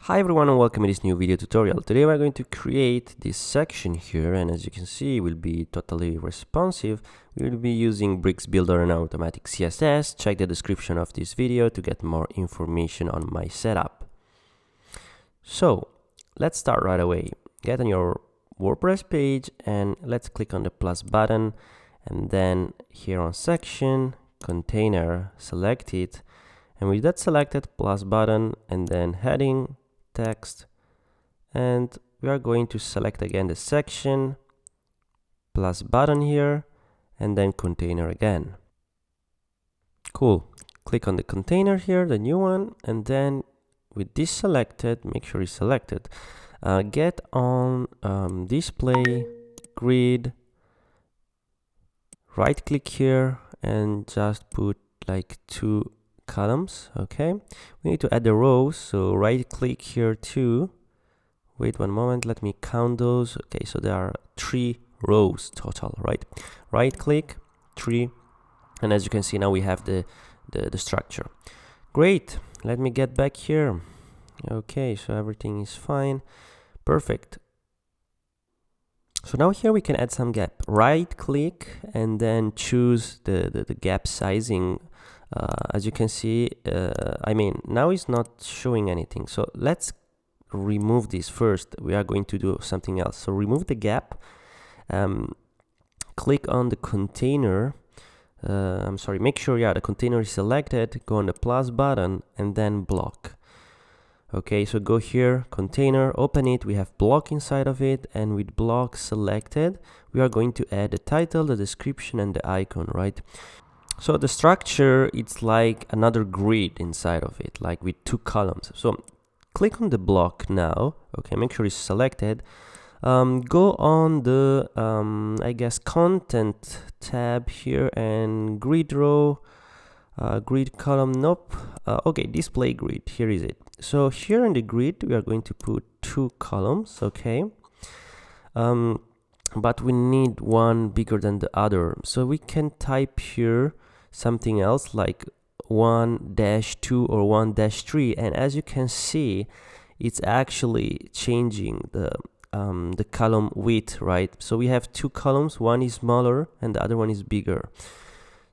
Hi everyone and welcome to this new video tutorial. Today we're going to create this section here, and as you can see it will be totally responsive. We will be using Bricks Builder and AutomaticCSS. Check the description of this video to get more information on my setup. So let's start right away. Get on your WordPress page and let's click on the plus button, and then here on section, container, select it, and with that selected, plus button, and then heading, text, and we are going to select again the section, plus button here, and then container again. Cool. Click on the container here, the new one, and then with this selected, make sure it's selected, get on display, grid, right click here and just put like 2 columns. Okay, we need to add the rows, so right click here too. Wait one moment, let me count those. Okay, so there are 3 rows total, right click, 3, and as you can see now we have the structure. Great, let me get back here. Okay, so everything is fine, perfect. So now here we can add some gap. Right click and then choose the gap sizing. As you can see, now it's not showing anything, so let's remove this first. We are going to do something else. So remove the gap, click on the container, make sure the container is selected, go on the plus button and then block. Okay, so go here, container, open it, we have block inside of it, and with block selected we are going to add the title, the description and the icon, right? So the structure, it's like another grid inside of it, like with 2 columns. So click on the block now. Okay, make sure it's selected. Go on the content tab here and grid row, grid column, nope. Okay, display grid, here is it. So here in the grid we are going to put 2 columns. Okay, but we need one bigger than the other, so we can type here something else like 1-2 or 1-3, and as you can see it's actually changing the column width, right? So we have 2 columns, one is smaller and the other one is bigger.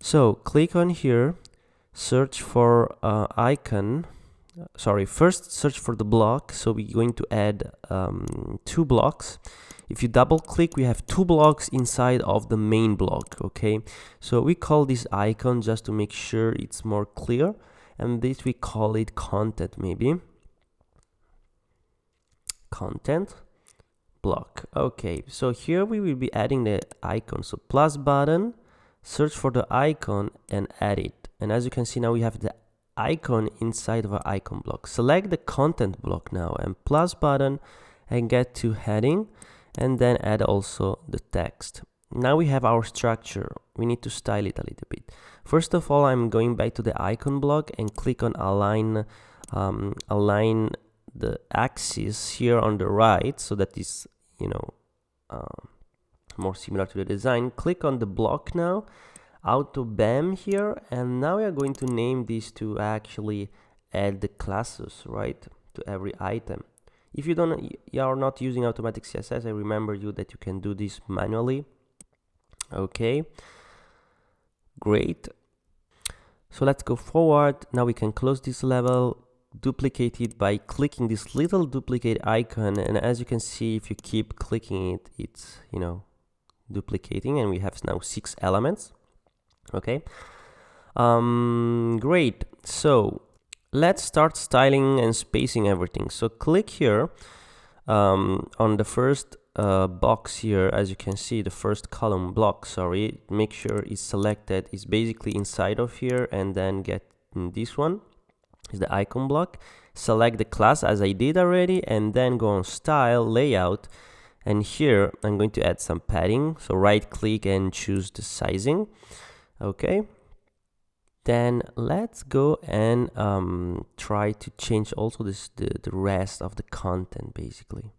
So click on here, search for icon, first search for the block. So we're going to add 2 blocks. If you double click, we have 2 blocks inside of the main block. Okay, so we call this icon just to make sure it's more clear, and this we call it content, maybe content block. Okay, so here we will be adding the icon. So plus button, search for the icon and add it, and as you can see now we have the icon inside of our icon block. Select the content block now and plus button and get to heading, and then add also the text. Now we have our structure. We need to style it a little bit. First of all, I'm going back to the icon block and click on align the axis here on the right, so that is more similar to the design. Click on the block now, auto bam here, and now we are going to name these to actually add the classes, right, to every item. If you are not using AutomaticCSS, I remember you that you can do this manually. Okay, great. So let's go forward. Now we can close this level, duplicate it by clicking this little duplicate icon, and as you can see, if you keep clicking it, it's duplicating, and we have now 6 elements. Okay, great. So let's start styling and spacing everything. So click here on the first box here. As you can see, the first column block, make sure it's selected, it's basically inside of here, and then get this one is the icon block. Select the class as I did already, and then go on style, layout, and here I'm going to add some padding. So right click and choose the sizing. Okay, then let's go and try to change also the rest of the content. Basically,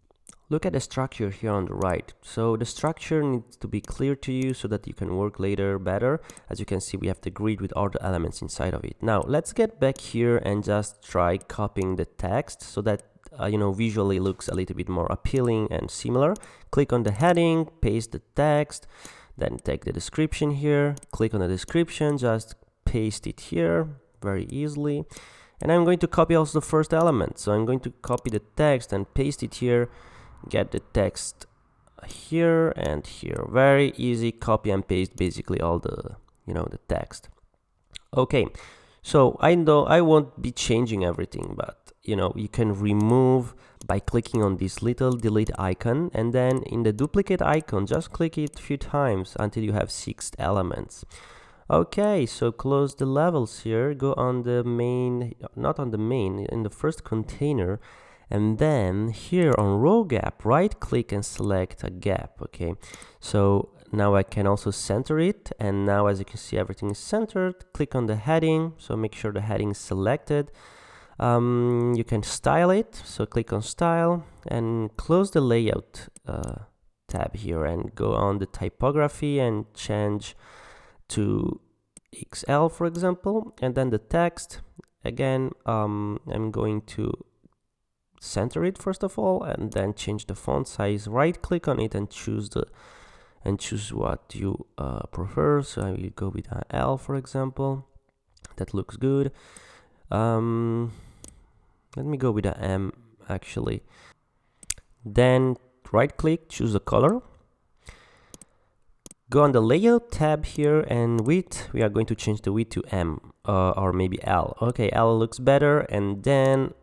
look at the structure here on the right. So the structure needs to be clear to you so that you can work later better. As you can see, we have the grid with all the elements inside of it. Now let's get back here and just try copying the text so that visually looks a little bit more appealing and similar. Click on the heading, paste the text, then take the description here, click on the description, just paste it here very easily. And I'm going to copy also the first element. So I'm going to copy the text and paste it here, get the text here and here. Very easy, copy and paste basically all the, the text. Okay, so I know I won't be changing everything, but you can remove by clicking on this little delete icon, and then in the duplicate icon, just click it a few times until you have 6 elements. Okay, so close the levels here, go on the main, not on the main, in the first container, and then here on row gap, right click and select a gap. Okay, so now I can also center it, and now as you can see everything is centered. Click on the heading, so make sure the heading is selected. You can style it, so click on style and close the layout tab here and go on the typography and change to XL, for example, and then the text again. I'm going to center it first of all, and then change the font size. Right click on it and choose what you prefer. So I will go with L, for example. That looks good. Let me go with M actually. Then right click, choose the color. Go on the layout tab here, and width, we are going to change the width to M or maybe L. Okay, L looks better. And then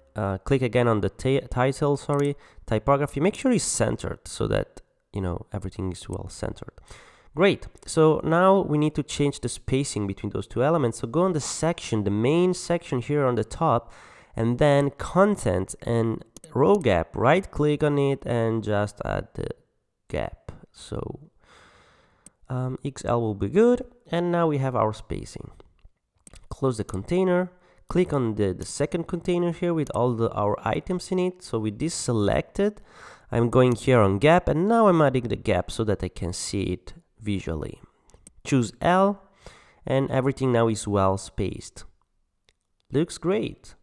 click again on the title, typography. Make sure it's centered so that everything is well centered. Great. So now we need to change the spacing between those two elements. So go on the section, the main section here on the top, and then content and row gap. Right click on it and just add the gap. So XL will be good, and now we have our spacing. Close the container, click on the second container here with all our items in it. So with this selected, I'm going here on gap, and now I'm adding the gap so that I can see it visually. Choose L, and everything now is well spaced. Looks great.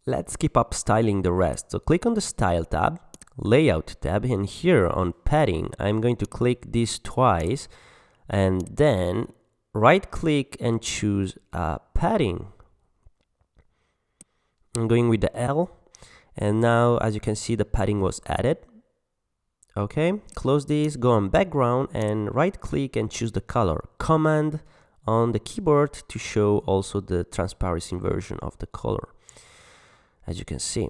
Let's keep up styling the rest. So click on the style tab, layout tab, and here on padding, I'm going to click this twice, and then right click and choose padding. I'm going with the L, and now as you can see the padding was added. Okay, close this, go on background and right click and choose the color. Command on the keyboard to show also the transparency version of the color, as you can see.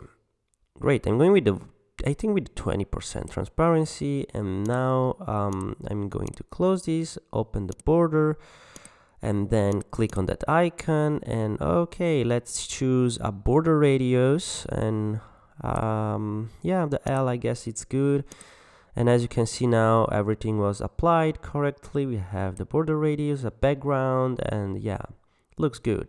Great, I'm going with the 20% transparency, and now I'm going to close this, open the border, and then click on that icon, and okay, let's choose a border radius, and yeah, the L, I guess it's good. And as you can see now, everything was applied correctly. We have the border radius, a background, and yeah, looks good.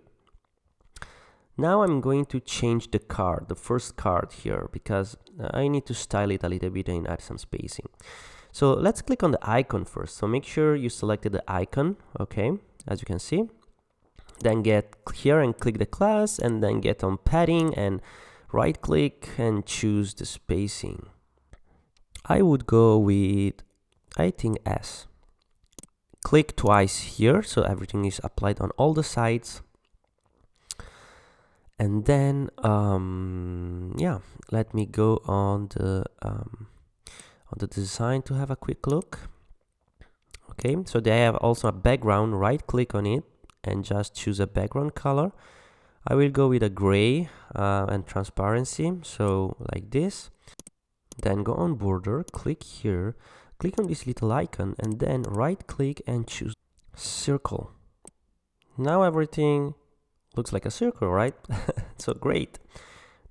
Now I'm going to change the card, the first card here, because I need to style it a little bit and add some spacing. So let's click on the icon first. So make sure you selected the icon, okay, as you can see. Then get here and click the class, and then get on padding and right click and choose the spacing. I would go with, I think, S. Click twice here so everything is applied on all the sides. And then yeah, let me go on the design to have a quick look. Okay, so they have also a background. Right click on it and just choose a background color. I will go with a gray and transparency, so like this. Then go on border, click here, click on this little icon, and then right click and choose circle. Now everything looks like a circle, right? So great.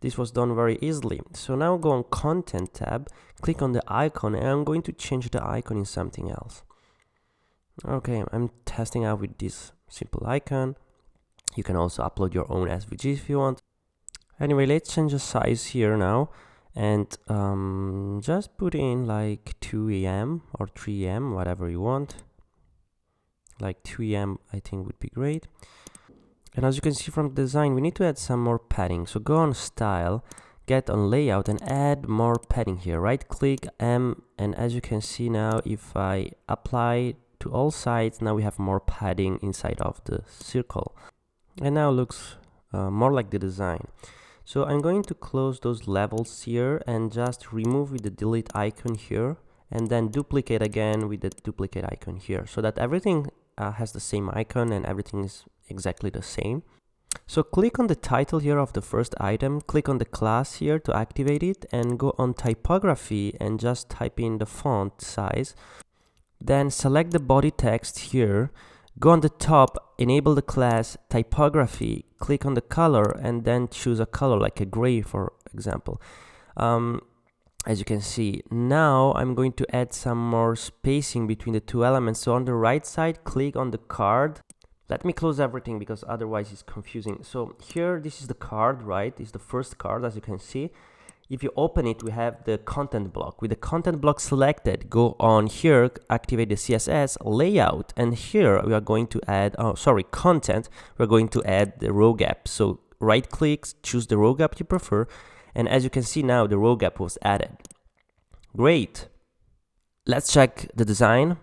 This was done very easily. So now go on content tab, click on the icon, and I'm going to change the icon in something else. Okay, I'm testing out with this simple icon. You can also upload your own SVG if you want. Anyway, let's change the size here now, and just put in like 2 em or 3 em, whatever you want. Like 2 em I think would be great. And as you can see from the design, we need to add some more padding. So go on style, get on layout and add more padding here. Right click M, and as you can see now, if I apply to all sides, now we have more padding inside of the circle, and now looks more like the design. So I'm going to close those levels here and just remove with the delete icon here, and then duplicate again with the duplicate icon here, so that everything has the same icon and everything is exactly the same. So click on the title here of the first item, click on the class here to activate it, and go on typography and just type in the font size. Then select the body text here, go on the top, enable the class typography, click on the color, and then choose a color like a gray, for example. As you can see, now I'm going to add some more spacing between the two elements. So on the right side, click on the card. Let me close everything because otherwise it's confusing. So here, this is the card, right? It's the first card, as you can see. If you open it, we have the content block. With the content block selected, go on here, activate the CSS layout, and here we are going to add, content. We're going to add the row gap. So right click, choose the row gap you prefer, and as you can see now, the row gap was added. Great. Let's check the design.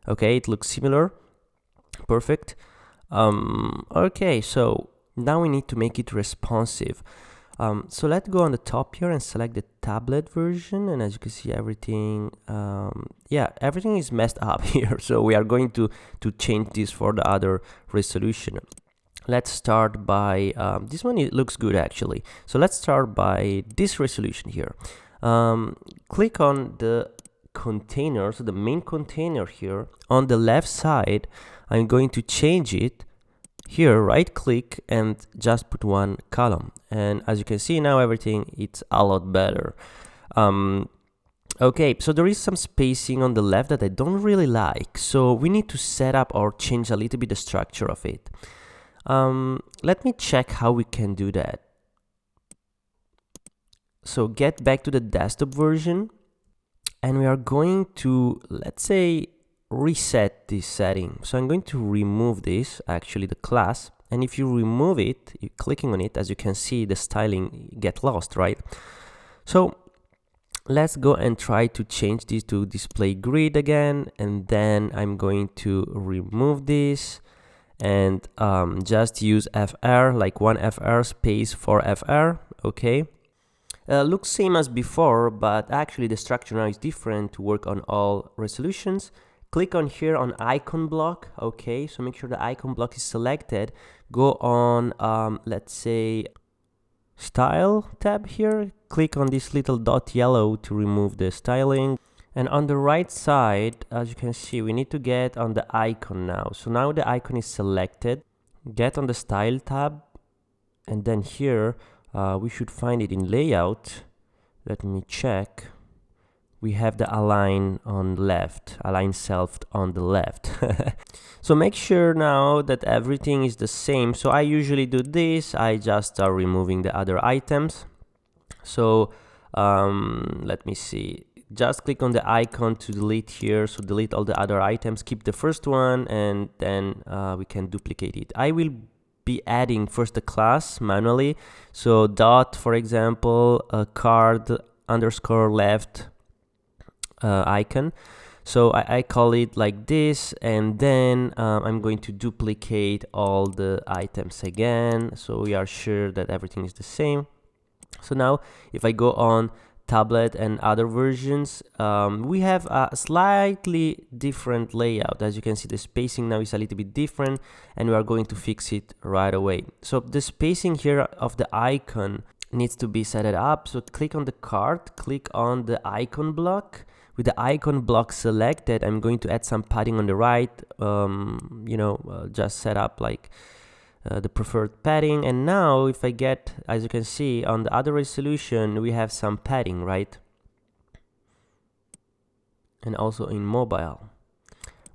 Okay, it looks similar. Perfect. Okay, so now we need to make it responsive. So let's go on the top here and select the tablet version, and as you can see, everything everything is messed up here, so we are going to change this for the other resolution. Let's start by this one. It looks good actually, so let's start by this resolution here. Click on the container, so the main container here on the left side. I'm going to change it here, right click and just put one column, and as you can see now, everything it's a lot better. Okay, so there is some spacing on the left that I don't really like, so we need to set up or change a little bit the structure of it. Let me check how we can do that. So get back to the desktop version, and we are going to, let's say, reset this setting. So I'm going to remove this, actually the class, and if you remove it, you're clicking on it, as you can see, the styling get lost, right? So let's go and try to change this to display grid again, and then I'm going to remove this and just use FR, like one FR space for FR. Okay, looks same as before, but actually the structure now is different to work on all resolutions. Click on here on icon block. Okay, so make sure the icon block is selected. Go on, let's say, style tab here. Click on this little dot yellow to remove the styling. And on the right side, as you can see, we need to get on the icon now. So now the icon is selected. Get on the style tab, and then here we should find it in layout. Let me check. We have the align on left, align self on the left. So make sure now that everything is the same. So I usually do this, I just start removing the other items. So let me see, just click on the icon to delete here. So delete all the other items, keep the first one, and then we can duplicate it. I will be adding first the class manually. So dot, for example, card underscore left icon. So I call it like this, and then I'm going to duplicate all the items again, so we are sure that everything is the same. So now if I go on tablet and other versions, we have a slightly different layout. As you can see, the spacing now is a little bit different, and we are going to fix it right away. So the spacing here of the icon needs to be set up. So click on the card, click on the icon block. With the icon block selected, I'm going to add some padding on the right, just set up like the preferred padding. And now if I get, as you can see, on the other resolution, we have some padding, right? And also in mobile.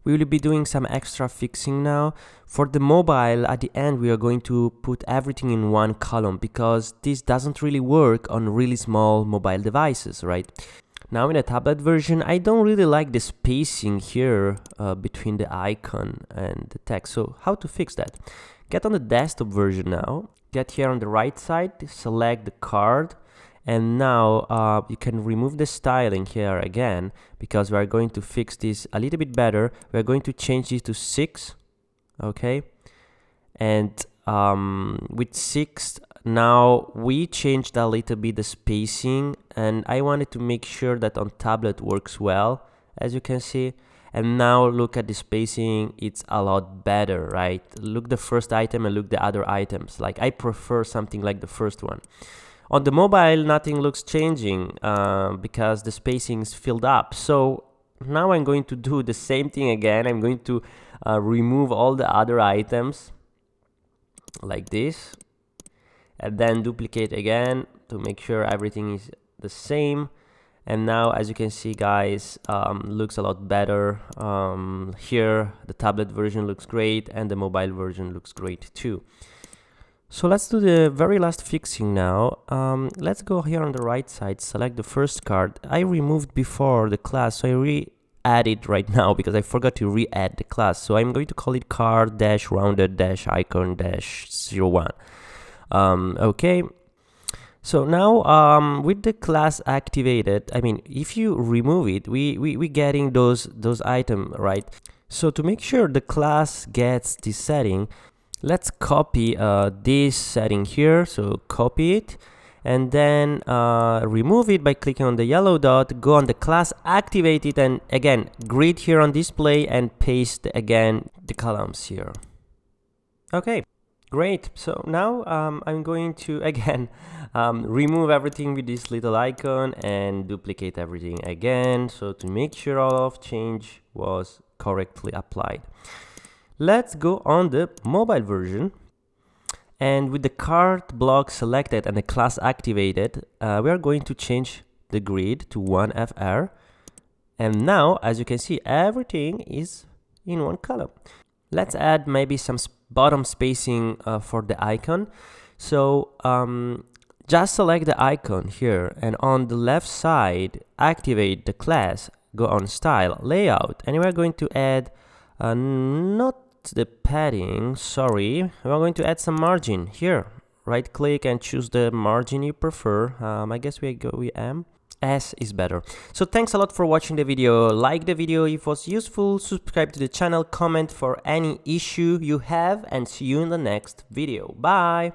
We will be doing some extra fixing now. For the mobile, at the end, we are going to put everything in one column, because this doesn't really work on really small mobile devices, right? Now in the tablet version, I don't really like the spacing here between the icon and the text. So how to fix that? Get on the desktop version now. Get here on the right side, select the card, And now you can remove the styling here again, because we are going to fix this a little bit better. We are going to change this to 6, okay? And with 6, now we changed a little bit the spacing, and I wanted to make sure that on tablet works well, as you can see. And now look at the spacing, it's a lot better, right? Look the first item and look the other items. Like, I prefer something like the first one. On the mobile, nothing looks changing because the spacing is filled up. So now I'm going to do the same thing again. I'm going to remove all the other items like this, and then duplicate again to make sure everything is the same. And now, as you can see, guys, looks a lot better. Here the tablet version looks great and the mobile version looks great too. So let's do the very last fixing now. Let's go here on the right side, select the first card. I removed before the class, so I re-add it right now because I forgot to re-add the class. So I'm going to call it card-rounded-icon-01. Okay. So now with the class activated, I mean, if you remove it, we getting those items, right? So to make sure the class gets this setting, let's copy this setting here. So copy it and then remove it by clicking on the yellow dot, go on the class activated, and again grid here on display and paste again the columns here. Okay, great. So now I'm going to again remove everything with this little icon and duplicate everything again, so to make sure all of change was correctly applied. Let's go on the mobile version, and with the card block selected and the class activated, we are going to change the grid to 1FR, and now as you can see everything is in one column. Let's add maybe some bottom spacing for the icon. So just select the icon here, and on the left side activate the class, go on style, layout, and we're going to add not the padding, sorry, we're going to add some margin here. Right click and choose the margin you prefer. I guess we go with M. S is better. So thanks a lot for watching the video. Like the video if it was useful, subscribe to the channel, comment for any issue you have, and see you in the next video. Bye.